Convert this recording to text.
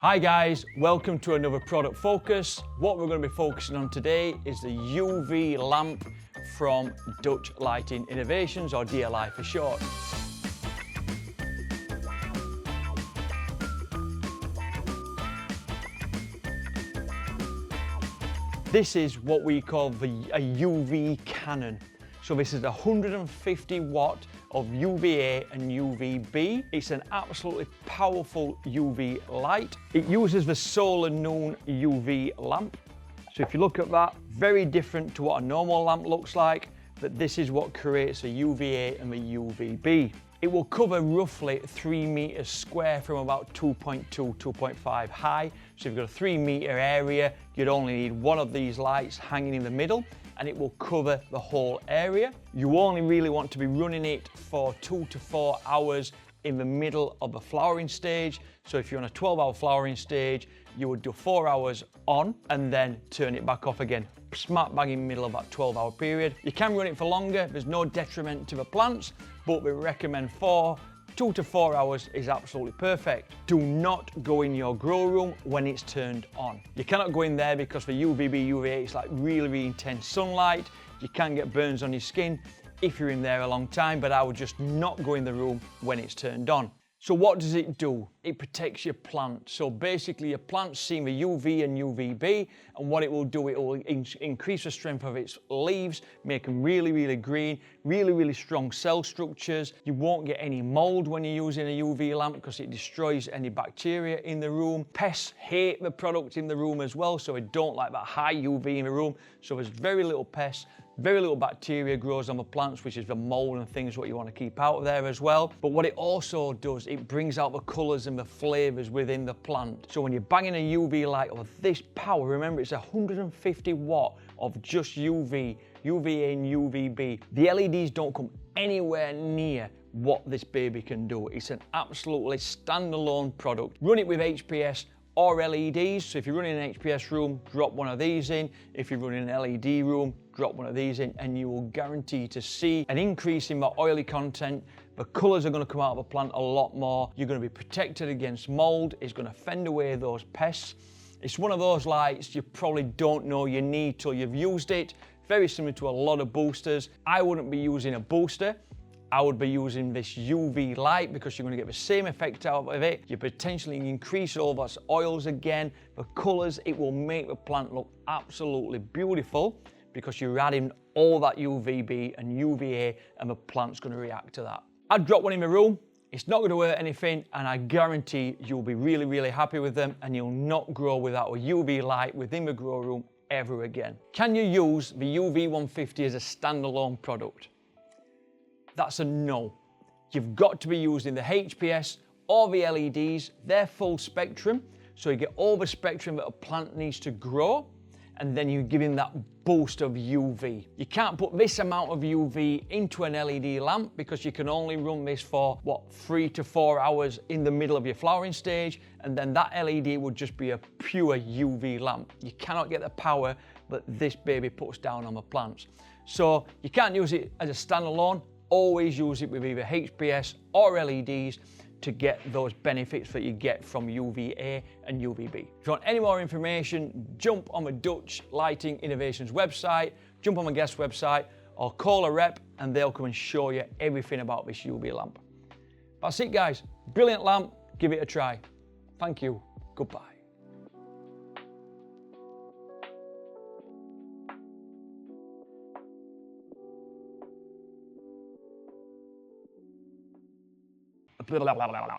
Hi guys, welcome to another product focus. What we're going to be focusing on today is the UV lamp from Dutch Lighting Innovations, or DLI for short. This is what we call a UV cannon. So this is 150 watt of UVA and UVB. It's an absolutely powerful UV light. It uses the solar noon UV lamp. So if you look at that, very different to what a normal lamp looks like, but this is what creates the UVA and the UVB. It will cover roughly 3 meters square from about 2.2, 2.5 high. So if you've got a 3 meter area, you'd only need one of these lights hanging in the middle, and it will cover the whole area. You only really want to be running it for 2 to 4 hours in the middle of the flowering stage. So if you're on a 12-hour flowering stage, you would do 4 hours on and then turn it back off again, smack bang in the middle of that 12-hour period. You can run it for longer, there's no detriment to the plants, but we recommend 2 to 4 hours is absolutely perfect. Do not go in your grow room when it's turned on. You cannot go in there because the UVB, UVA is like really intense sunlight. You can get burns on your skin if you're in there a long time, but I would just not go in the room when it's turned on. So what does it do? It protects your plant. So basically your plant's seeing the UV and UVB, and what it will do, it will increase the strength of its leaves, make them really green, really strong cell structures. You won't get any mold when you're using a UV lamp because it destroys any bacteria in the room. Pests hate the product in the room as well, so we don't like that high UV in the room. So there's very little pests. Very little bacteria grows on the plants, which is the mold and things what you want to keep out of there as well. But what it also does, it brings out the colours and the flavours within the plant. So when you're banging a UV light of this power, remember it's 150 watt of just UV, UVA and UVB. The LEDs don't come anywhere near what this baby can do. It's an absolutely standalone product. Run it with HPS or LEDs. So if you're running an HPS room, drop one of these in. If you're running an LED room, drop one of these in, and you will guarantee to see an increase in the oily content. The colours are going to come out of the plant a lot more. You're going to be protected against mold. It's going to fend away those pests. It's one of those lights you probably don't know you need till you've used it. Very similar to a lot of boosters. I wouldn't be using a booster. I would be using this UV light because you're going to get the same effect out of it. You potentially increase all those oils again. The colours, it will make the plant look absolutely beautiful because you're adding all that UVB and UVA, and the plant's going to react to that. I'd drop one in the room. It's not going to hurt anything, and I guarantee you'll be really happy with them, and you'll not grow without a UV light within the grow room ever again. Can you use the UV 150 as a standalone product? That's a no. You've got to be using the HPS or the LEDs. They're full spectrum, so you get all the spectrum that a plant needs to grow, and then you're giving that boost of UV. You can't put this amount of UV into an LED lamp because you can only run this for, 3 to 4 hours in the middle of your flowering stage, and then that LED would just be a pure UV lamp. You cannot get the power that this baby puts down on the plants. So you can't use it as a standalone. Always use it with either HPS or LEDs to get those benefits that you get from UVA and UVB. If you want any more information, jump on the Dutch Lighting Innovations website, jump on my G.A.S website, or call a rep and they'll come and show you everything about this UV lamp. That's it guys, brilliant lamp, give it a try. Thank you, goodbye. Blah, blah, blah, blah, blah.